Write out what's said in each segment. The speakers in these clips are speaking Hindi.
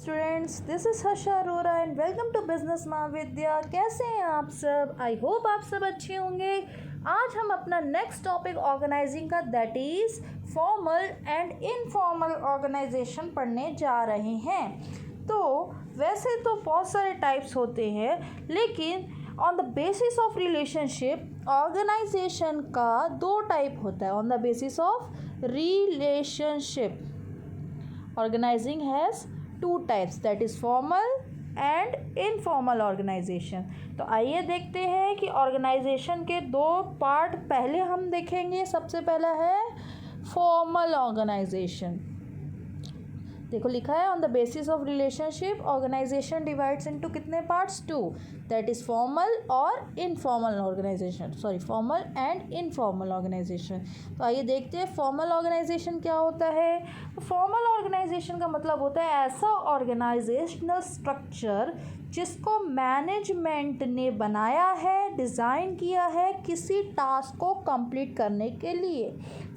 Students, this is Harsha Arora and welcome to business Mahavidya. कैसे हैं आप सब? आई होप आप सब अच्छे होंगे। आज हम अपना नेक्स्ट टॉपिक ऑर्गेनाइजिंग का that is formal and informal organization पढ़ने जा रहे हैं। तो वैसे तो बहुत सारे टाइप्स होते हैं, लेकिन on the basis of relationship organization का दो टाइप होता है। On the basis of relationship organizing has two types, that is formal and informal organization। तो आइए देखते हैं कि ऑर्गेनाइजेशन के दो पार्ट पहले हम देखेंगे। सबसे पहला है फॉर्मल ऑर्गेनाइजेशन। देखो लिखा है on the basis of relationship organization divides into कितने parts? Two, that is formal और informal organization, sorry formal and informal organization. तो आइए देखते हैं फॉर्मल ऑर्गेनाइजेशन क्या होता है। फॉर्मल ऑर्गेनाइजेशन का मतलब होता है ऐसा ऑर्गेनाइजेशनल स्ट्रक्चर जिसको मैनेजमेंट ने बनाया है, डिज़ाइन किया है किसी टास्क को कंप्लीट करने के लिए।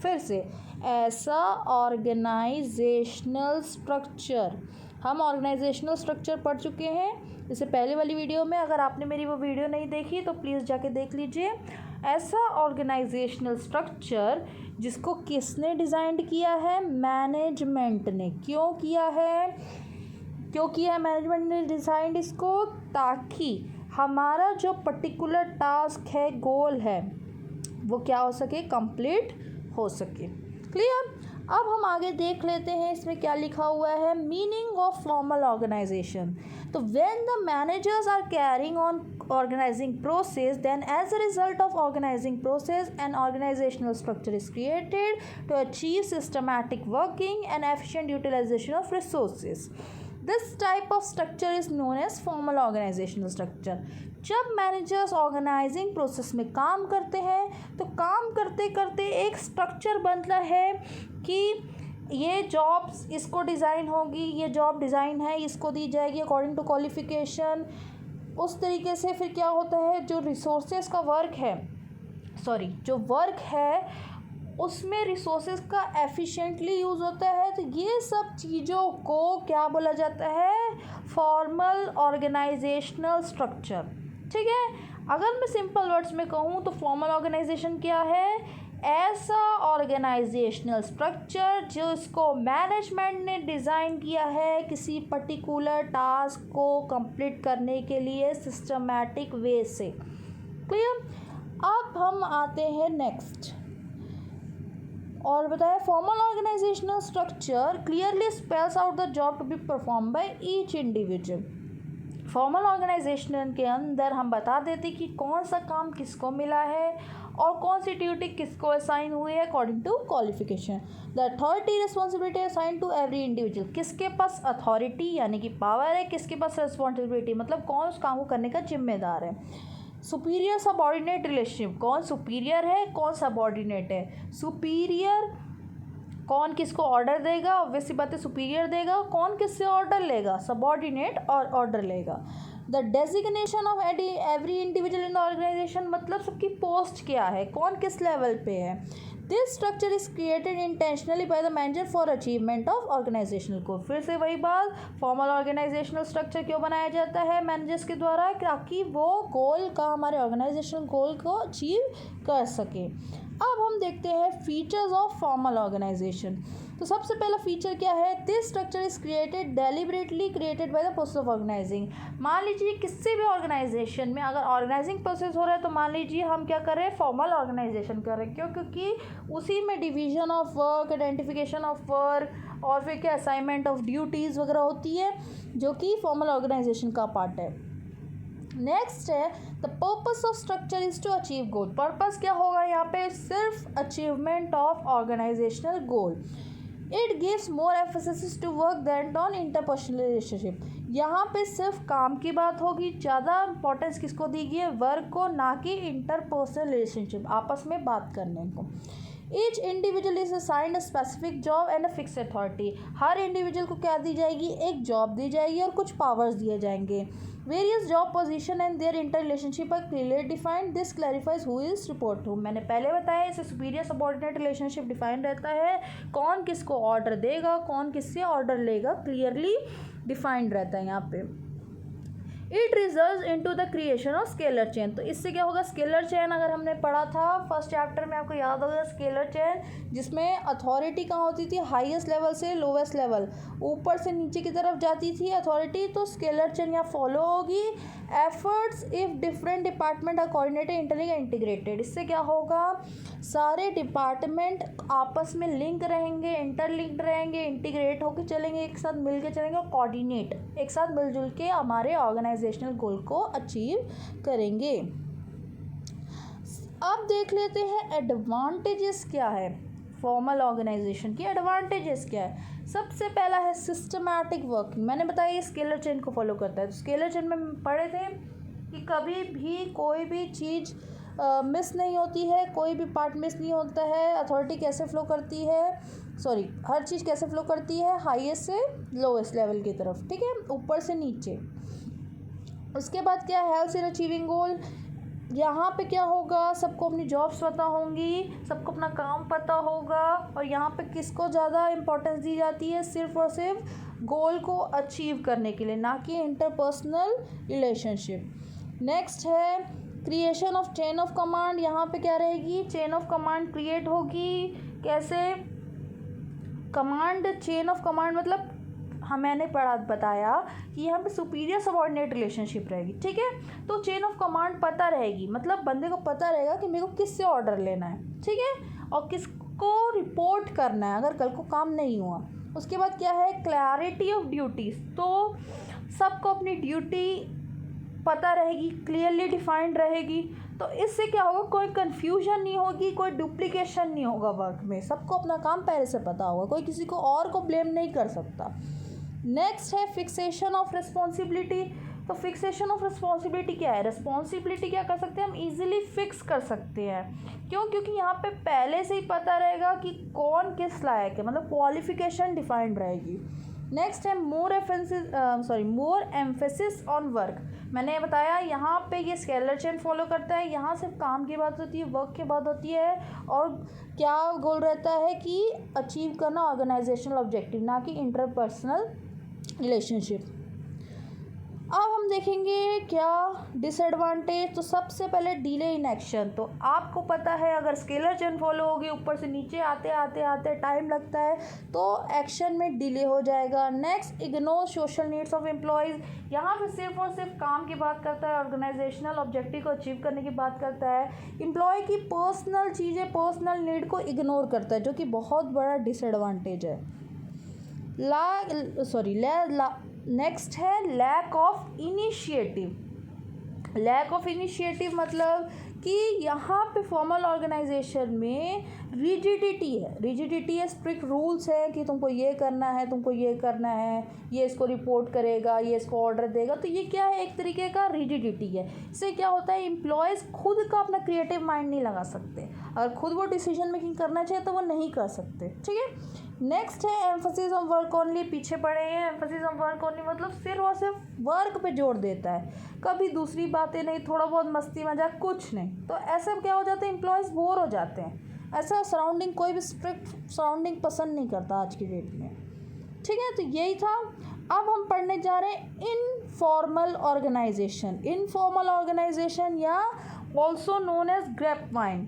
फिर से, ऐसा ऑर्गेनाइजेशनल स्ट्रक्चर, हम ऑर्गेनाइजेशनल स्ट्रक्चर पढ़ चुके हैं जैसे पहले वाली वीडियो में। अगर आपने मेरी वो वीडियो नहीं देखी तो प्लीज़ जाके देख लीजिए। ऐसा ऑर्गेनाइजेशनल स्ट्रक्चर जिसको किसने डिज़ाइन किया है? मैनेजमेंट ने। क्यों किया है? मैनेजमेंट ने डिज़ाइन इसको ताकि हमारा जो पर्टिकुलर टास्क है, गोल है, वो क्या हो सके? कंप्लीट हो सके। क्लियर? अब हम आगे देख लेते हैं इसमें क्या लिखा हुआ है। Meaning of formal organization. तो when the managers are carrying on organizing process, then as a result of organizing process an organizational structure is created to achieve systematic working and efficient utilization of resources. This type of structure is known as formal organizational structure। जब मैनेजर्स ऑर्गेनाइजिंग प्रोसेस में काम करते हैं तो काम करते करते एक स्ट्रक्चर बनता है कि ये जॉब्स इसको डिज़ाइन होगी, ये जॉब डिज़ाइन है, इसको दी जाएगी अकॉर्डिंग टू क्वालिफिकेशन। उस तरीके से फिर क्या होता है, जो रिसोर्सेज का वर्क है, जो वर्क है उसमें रिसोर्सेज का एफिशिएंटली यूज़ होता है। तो ये सब चीज़ों को क्या बोला जाता है? Formal organizational structure. ठीक है, अगर मैं सिंपल वर्ड्स में कहूँ तो फॉर्मल ऑर्गेनाइजेशन क्या है? ऐसा ऑर्गेनाइजेशनल स्ट्रक्चर जिसको मैनेजमेंट ने डिज़ाइन किया है किसी पर्टिकुलर टास्क को कंप्लीट करने के लिए सिस्टमैटिक वे से। क्लियर? अब हम आते हैं नेक्स्ट और बताया formal organizational structure clearly spells out the job to be perform by each individual. Formal organization के अंदर हम बता देते कि कौन सा काम किसको मिला है और कौन सी ड्यूटी किसको असाइन हुई है according to qualification. The authority responsibility assign to every individual. किसके पास अथॉरिटी यानी कि पावर है, किसके पास रिस्पॉन्सिबिलिटी मतलब कौन उस काम को करने का जिम्मेदार है। सुपीरियर सबॉर्डिनेट रिलेशनशिप, कौन सुपीरियर है, कौन सबॉर्डिनेट है। सुपीरियर कौन किसको ऑर्डर देगा, ऑब्वियसली बात है सुपीरियर देगा। कौन किससे ऑर्डर लेगा? सबॉर्डिनेट और ऑर्डर लेगा। The designation of every individual in the organization मतलब सबकी पोस्ट क्या है, कौन किस लेवल पे है। This structure is created intentionally by the manager for achievement of organizational goal. फिर से वही बात, फॉर्मल ऑर्गेनाइजेशनल स्ट्रक्चर क्यों बनाया जाता है मैनेजर्स के द्वारा? ताकि वो गोल का, हमारे ऑर्गेनाइजेशनल गोल को अचीव कर सके। अब हम देखते हैं फीचर्स ऑफ फॉर्मल ऑर्गेनाइजेशन। तो सबसे पहला फीचर क्या है? This structure is created deliberately created by the process of organizing. मान लीजिए किसी भी ऑर्गेनाइजेशन में अगर ऑर्गेनाइजिंग प्रोसेस हो रहा है तो मान लीजिए हम क्या कर रहे हैं? फॉर्मल ऑर्गेनाइजेशन कर रहे हैं। क्यों? क्योंकि उसी में division of work, identification of work और फिर क्या असाइनमेंट ऑफ ड्यूटीज़ वगैरह होती है, जो कि फॉर्मल ऑर्गेनाइजेशन का पार्ट है। नेक्स्ट है the purpose of structure is to achieve goal. Purpose क्या होगा यहाँ पे? सिर्फ achievement of organizational goal. It gives more emphasis to work than on interpersonal relationship. यहाँ पे सिर्फ काम की बात होगी, ज़्यादा इंपॉर्टेंस किसको दी गई है? वर्क को, ना कि इंटरपर्सनल रिलेशनशिप, आपस में बात करने को। Each individual is assigned a specific job and a fix authority. Her individual को क्या दी जाएगी? एक जॉब दी जाएगी और कुछ पावर्स दिए जाएंगे। Various job position and their inter relationship are clearly defined, this clarifies who is report to. मैंने पहले बताया इसे सुपीरियर सबऑर्डिनेट रिलेशनशिप डिफाइन रहता है, कौन किसको ऑर्डर देगा, कौन किससे ऑर्डर लेगा, क्लियरली डिफाइंड रहता है यहाँ पे। It result into the creation of scalar chain. तो इससे क्या होगा, स्केलर चेन अगर हमने पढ़ा था फर्स्ट चैप्टर में, आपको याद होगा स्केलर चेन, जिसमें अथॉरिटी कहाँ होती थी, हाईएस्ट लेवल से लोवेस्ट लेवल, ऊपर से नीचे की तरफ जाती थी अथॉरिटी, तो स्केलर चेन यहाँ फॉलो होगी। Efforts if different department are coordinated interlink integrated, इससे क्या होगा, सारे डिपार्टमेंट आपस में लिंक रहेंगे, इंटरलिंक्ड रहेंगे, इंटीग्रेट होकर चलेंगे, एक साथ मिल के चलेंगे और कोऑर्डिनेट एक साथ मिलजुल के हमारे ऑर्गेनाइजेशनल गोल को अचीव करेंगे। अब देख लेते हैं एडवांटेजेस क्या है फॉर्मल ऑर्गेनाइजेशन की। एडवांटेजेस क्या है, सबसे पहला है सिस्टमैटिक वर्किंग। मैंने बताया ये स्केलर चेन को फॉलो करता है, तो स्केलर चेन में पढ़े थे कि कभी भी कोई भी चीज़ मिस नहीं होती है, कोई भी पार्ट मिस नहीं होता है। अथॉरिटी कैसे फ्लो करती है, हर चीज़ कैसे फ्लो करती है, हाईएस्ट से लोवेस्ट लेवल की तरफ, ठीक है, ऊपर से नीचे। उसके बाद क्या है, हेल्प इन अचीविंग गोल। यहाँ पे क्या होगा, सबको अपनी जॉब्स पता होंगी, सबको अपना काम पता होगा, और यहाँ पे किसको ज़्यादा इम्पोर्टेंस दी जाती है, सिर्फ और सिर्फ गोल को अचीव करने के लिए, ना कि इंटरपर्सनल रिलेशनशिप। नेक्स्ट है creation of chain of command. यहाँ पे क्या रहेगी, चेन ऑफ कमांड क्रिएट होगी। कैसे, कमांड, चेन ऑफ कमांड मतलब मैंने बताया कि यहाँ पे सुपीरियर सबऑर्डिनेट रिलेशनशिप रहेगी, ठीक है। तो चेन ऑफ कमांड पता रहेगी, मतलब बंदे को पता रहेगा कि मेरे को किससे ऑर्डर लेना है, ठीक है, और किसको रिपोर्ट करना है अगर कल को काम नहीं हुआ। उसके बाद क्या है, क्लैरिटी ऑफ ड्यूटीज़, तो सबको अपनी ड्यूटी पता रहेगी, क्लियरली डिफाइंड रहेगी। तो इससे क्या होगा, कोई कन्फ्यूजन नहीं होगी, कोई डुप्लीकेशन नहीं होगा वर्क में, सबको अपना काम पहले से पता होगा, कोई किसी को और को ब्लेम नहीं कर सकता। नेक्स्ट है फिक्सेशन ऑफ रिस्पॉन्सिबिलिटी। तो फिक्सेशन ऑफ रिस्पॉन्सिबिलिटी क्या है, रिस्पॉन्सिबिलिटी क्या कर सकते हैं हम, इजीली फिक्स कर सकते हैं। क्यों, क्योंकि यहाँ पे पहले से ही पता रहेगा कि कौन किस लायक है, मतलब क्वालिफिकेशन डिफाइंड रहेगी। नेक्स्ट है मोर एम्फेसिस ऑन वर्क। मैंने बताया यहाँ पे ये स्केलर चेन फॉलो करता है, यहाँ सिर्फ काम की बात होती है, वर्क की बात होती है, और क्या गोल रहता है कि अचीव करना ऑर्गेनाइजेशनल ऑब्जेक्टिव, ना कि इंटरपर्सनल रिलेशनशिप। अब हम देखेंगे क्या डिसएडवांटेज। तो सबसे पहले डिले इन एक्शन। तो आपको पता है अगर स्केलर चेन फॉलो होगी, ऊपर से नीचे आते आते आते टाइम लगता है, तो एक्शन में डिले हो जाएगा। Next, ignore social needs of employees. यहाँ पे सिर्फ और सिर्फ काम की बात करता है, ऑर्गेनाइजेशनल ऑब्जेक्टिव को अचीव करने की बात करता है, एम्प्लॉय की पर्सनल चीज़ें, पर्सनल नीड को इग्नोर करता है, जो कि बहुत बड़ा डिसएडवांटेज है। नेक्स्ट है lack of initiative. Lack of initiative मतलब कि यहाँ पे फॉर्मल ऑर्गेनाइजेशन में रिजिडिटी है, स्ट्रिक्ट रूल्स है कि तुमको ये करना है, तुमको ये करना है, ये इसको रिपोर्ट करेगा, ये इसको ऑर्डर देगा। तो ये क्या है, एक तरीके का रिजिडिटी है। इससे क्या होता है, एम्प्लॉयज़ खुद का अपना क्रिएटिव माइंड नहीं लगा सकते, अगर खुद वो डिसीजन मेकिंग करना चाहिए तो वो नहीं कर सकते, ठीक है। नेक्स्ट है एम्फेसिस ऑन वर्क ओनली। पीछे पड़े हैं, एम्फेसिस ऑन वर्क ओनली मतलब सिर्फ और सिर्फ वर्क पे जोर देता है, कभी दूसरी बातें नहीं, थोड़ा बहुत मस्ती मजाक कुछ नहीं। तो ऐसे क्या हो जाता है, एम्प्लॉयज़ बोर हो जाते हैं। ऐसा सराउंडिंग, कोई भी स्ट्रिक्ट सराउंडिंग पसंद नहीं करता आज की डेट में, ठीक है। तो यही था। अब हम पढ़ने जा रहे हैं इनफॉर्मल ऑर्गेनाइजेशन। इनफॉर्मल ऑर्गेनाइजेशन या ऑल्सो नोन एज ग्रेपवाइन।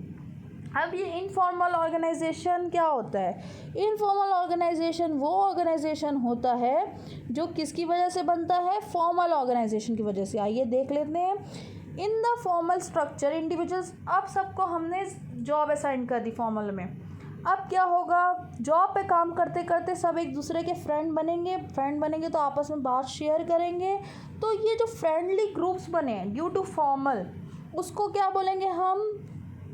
अब ये इनफॉर्मल ऑर्गेनाइजेशन क्या होता है, इनफॉर्मल ऑर्गेनाइजेशन वो ऑर्गेनाइजेशन होता है जो किसकी वजह से बनता है, फॉर्मल ऑर्गेनाइजेशन की वजह से। आइए देख लेते हैं। In the formal structure individuals, अब सबको हमने जॉब असाइन कर दी फॉर्मल में। अब क्या होगा, जॉब पे काम करते करते सब एक दूसरे के फ्रेंड बनेंगे तो आपस में बात शेयर करेंगे। तो ये जो फ्रेंडली ग्रुप्स बने हैं ड्यू टू फॉर्मल, उसको क्या बोलेंगे हम,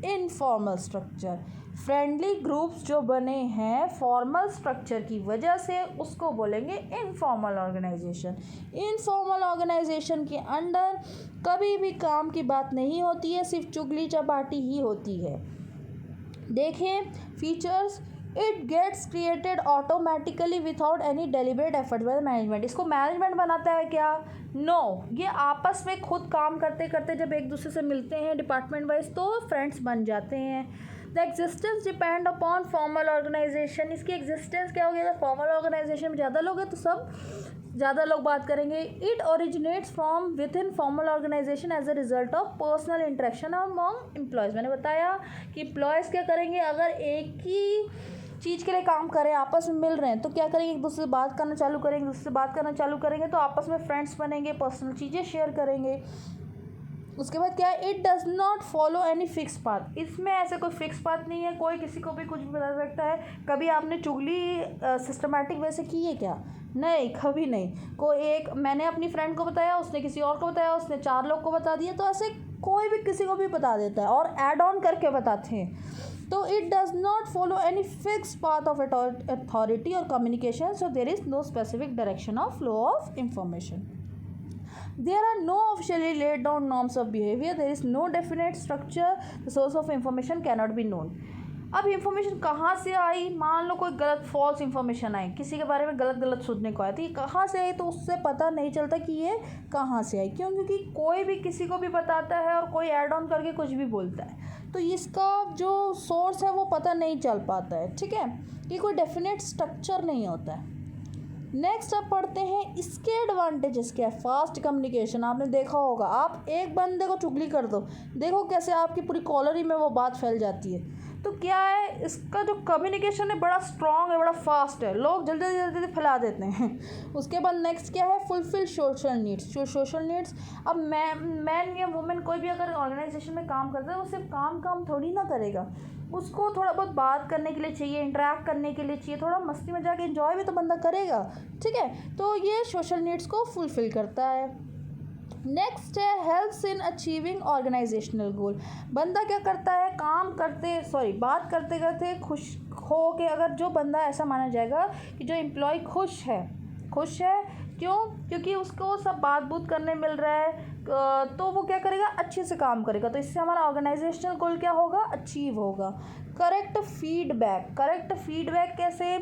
इनफॉर्मल स्ट्रक्चर। फ्रेंडली ग्रुप्स जो बने हैं फॉर्मल स्ट्रक्चर की वजह से, उसको बोलेंगे इनफॉर्मल ऑर्गेनाइजेशन। इनफॉर्मल ऑर्गेनाइजेशन के अंडर कभी भी काम की बात नहीं होती है, सिर्फ चुगली चपाटी ही होती है। देखें features, it gets created automatically without any deliberate effort by the management. इसको मैनेजमेंट बनाता है क्या? नो, ये आपस में खुद काम करते करते जब एक दूसरे से मिलते हैं डिपार्टमेंट वाइज तो फ्रेंड्स बन जाते हैं। The existence depend upon formal organization. इसकी एग्जिस्टेंस क्या होगी? अगर फॉर्मल ऑर्गेनाइजेशन में ज़्यादा लोग हैं तो सब ज़्यादा लोग बात करेंगे। It originates from within formal organization as a result of personal interaction among employees. मैंने बताया कि एम्प्लॉयज़ क्या करेंगे, अगर एक ही चीज़ के लिए काम करें, आपस में मिल रहे हैं तो क्या करेंगे, एक दूसरे से बात करना चालू करेंगे, एक दूसरे से बात करना चालू करेंगे तो आपस में फ्रेंड्स बनेंगे, पर्सनल चीज़ें शेयर करेंगे। उसके बाद क्या है, it does not follow any fix path. इसमें ऐसे कोई फिक्स पाथ नहीं है, कोई किसी को भी कुछ भी बता सकता है। कभी आपने चुगली सिस्टमेटिक वे से की है क्या? नहीं, कभी नहीं। कोई एक मैंने अपनी फ्रेंड को बताया, उसने किसी और को बताया, उसने 4 लोग को बता दिया, तो ऐसे कोई भी किसी को भी बता देता है और ऐड ऑन करके बताते हैं। तो it does not follow any fix path of authority और communication, so there is no specific direction of flow of information. There are no officially laid down norms of behavior. There is no definite structure. The source of information cannot be known. अब इंफॉर्मेशन कहाँ से आई? मान लो कोई गलत फॉल्स इंफॉर्मेशन आई, किसी के बारे में गलत सुनने को आया, तो ये कहाँ से आई? तो उससे पता नहीं चलता कि ये कहाँ से आई। क्यों? क्योंकि कोई भी किसी को भी बताता है और कोई ऐड ऑन करके कुछ भी बोलता है, तो इसका जो सोर्स है वो पता नहीं चल पाता है। ठीक है, ये कोई डेफिनेट स्ट्रक्चर नहीं होता है। नेक्स्ट अब पढ़ते हैं इसके एडवांटेजेस क्या है। फास्ट कम्युनिकेशन, आपने देखा होगा, आप एक बंदे को चुगली कर दो, देखो कैसे आपकी पूरी कॉलोनी में वो बात फैल जाती है। तो क्या है, इसका जो कम्युनिकेशन है बड़ा स्ट्रॉन्ग है, बड़ा फास्ट है, लोग जल्दी जल्दी फैला देते हैं। उसके बाद नेक्स्ट क्या है, फुलफिल सोशल नीड्स। जो सोशल नीड्स, अब मैन या वुमेन कोई भी अगर ऑर्गेनाइजेशन में काम करता है वो सिर्फ काम थोड़ी ना करेगा, उसको थोड़ा बहुत बात करने के लिए चाहिए, इंटरेक्ट करने के लिए चाहिए, थोड़ा मस्ती मजाक एंजॉय भी तो बंदा करेगा। ठीक है, तो ये सोशल नीड्स को फुलफिल करता है। नेक्स्ट है हेल्प्स इन अचीविंग ऑर्गेनाइजेशनल गोल। बंदा क्या करता है, बात करते करते खुश हो के, अगर जो बंदा ऐसा माना जाएगा कि जो एम्प्लॉय खुश है, क्यों? क्योंकि उसको सब बात बूत करने मिल रहा है, तो वो क्या करेगा, अच्छे से काम करेगा, तो इससे हमारा ऑर्गेनाइजेशनल गोल क्या होगा, अचीव होगा। करेक्ट फीडबैक कैसे?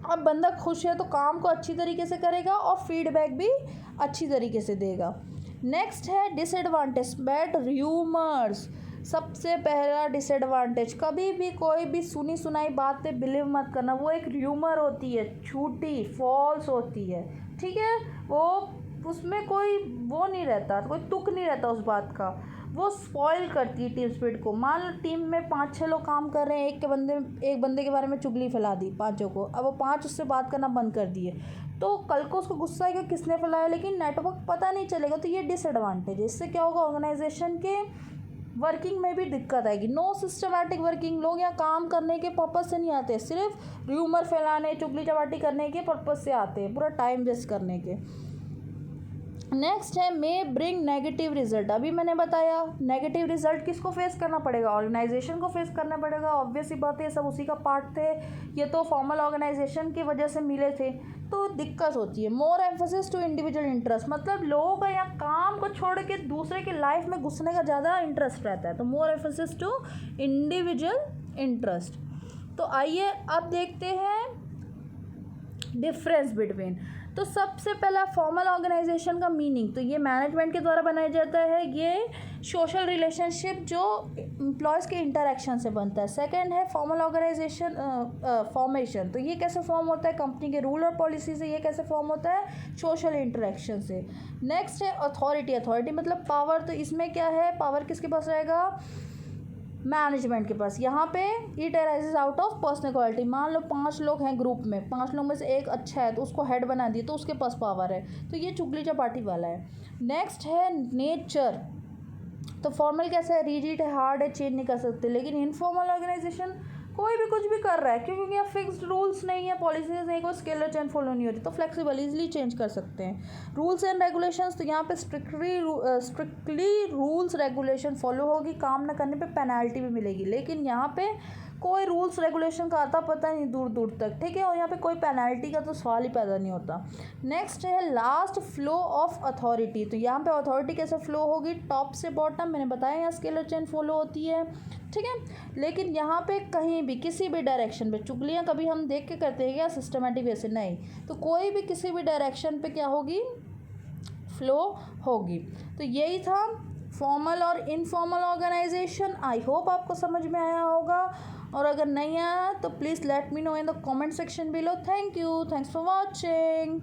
अब बंदा खुश है तो काम को अच्छी तरीके से करेगा और फीडबैक भी अच्छी तरीके से देगा। नेक्स्ट है डिसएडवांटेज, बैड र्यूमर्स। सबसे पहला डिसएडवांटेज, कभी भी कोई भी सुनी सुनाई बात पे बिलीव मत करना, वो एक र्यूमर होती है, झूठी फॉल्स होती है। ठीक है, वो उसमें कोई वो नहीं रहता, कोई तुक नहीं रहता उस बात का, वो स्पॉइल करती है टीम स्पिरिट को। मान लो टीम में 5-6 लोग काम कर रहे हैं, एक बंदे के बारे में चुगली फैला दी 5 को, अब वो 5 उससे बात करना बंद कर दिए, तो कल को उसको गुस्सा आएगा किसने फैलाया, लेकिन नेटवर्क पता नहीं चलेगा। तो ये डिसएडवांटेज है। इससे क्या होगा, ऑर्गेनाइजेशन के वर्किंग में भी दिक्कत आएगी। नो सिस्टमैटिक वर्किंग, लोग यहाँ काम करने के पर्पज़ से नहीं आते, सिर्फ र्यूमर फैलाने, चुगली चपाटी करने के पर्पज़ से आते हैं, पूरा टाइम वेस्ट करने के। नेक्स्ट है मे ब्रिंग नेगेटिव रिजल्ट। अभी मैंने बताया नेगेटिव रिजल्ट किसको फेस करना पड़ेगा, ऑर्गेनाइजेशन को फेस करना पड़ेगा। ऑब्वियस ही बात है, सब उसी का पार्ट थे, ये तो फॉर्मल ऑर्गेनाइजेशन की वजह से मिले थे, तो दिक्कत होती है। मोर एम्फोसिस टू इंडिविजुअल इंटरेस्ट, मतलब लोगों का यहाँ काम को छोड़ के दूसरे की लाइफ में घुसने का ज़्यादा इंटरेस्ट रहता है, तो मोर एम्फोसिस टू इंडिविजुअल इंटरेस्ट। तो आइए अब देखते हैं डिफरेंस बिटवीन। तो सबसे पहला फॉर्मल ऑर्गेनाइजेशन का मीनिंग, तो ये मैनेजमेंट के द्वारा बनाया जाता है, ये सोशल रिलेशनशिप जो एम्प्लॉयज़ के इंटरेक्शन से बनता है। सेकंड है फॉर्मल ऑर्गेनाइजेशन फॉर्मेशन, तो ये कैसे फॉर्म होता है, कंपनी के रूल और पॉलिसी से। ये कैसे फॉर्म होता है, सोशल इंटरेक्शन से। नेक्स्ट है अथॉरिटी मतलब पावर, तो इसमें क्या है, पावर किसके पास रहेगा, मैनेजमेंट के पास। यहाँ पे it arises out of personal quality. मान लो 5 लोग हैं ग्रुप में, 5 लोग में से एक अच्छा है तो उसको हेड बना दिए, तो उसके पास पावर है, तो ये चुगली चपाटी वाला है। नेक्स्ट है नेचर, तो फॉर्मल कैसा है, रिजिड है, हार्ड है, चेंज नहीं कर सकते। लेकिन इनफॉर्मल ऑर्गेनाइजेशन कोई भी कुछ भी कर रहा है, क्योंकि यहाँ फिक्स्ड रूल्स नहीं है, पॉलिसीज नहीं, कोई स्केलर चेन फॉलो नहीं होती, तो फ्लेक्सिबल इजीली चेंज कर सकते हैं। रूल्स एंड रेगुलेशंस, तो यहाँ पे स्ट्रिक्टली रूल्स रेगुलेशन फॉलो होगी, काम ना करने पे पेनल्टी भी मिलेगी। लेकिन यहाँ पे कोई रूल्स रेगुलेशन का आता पता नहीं दूर दूर तक, ठीक है। और यहाँ पे कोई पेनल्टी का तो सवाल ही पैदा नहीं होता। नेक्स्ट है लास्ट, फ्लो ऑफ अथॉरिटी। तो यहाँ पे अथॉरिटी कैसे फ्लो होगी, टॉप से बॉटम, मैंने बताया यहाँ स्केलर चेन फॉलो होती है, ठीक है। लेकिन यहाँ पे कहीं भी किसी भी डायरेक्शन पे, चुगलियाँ कभी हम देख के करते हैं क्या सिस्टमेटिक वे से, नहीं। तो कोई भी किसी भी डायरेक्शन पे क्या होगी, फ्लो होगी। तो यही था फॉर्मल और इनफॉर्मल ऑर्गेनाइजेशन। आई होप आपको समझ में आया होगा, और अगर नहीं आया तो please let me know in the comment section below. Thank you, thanks for watching.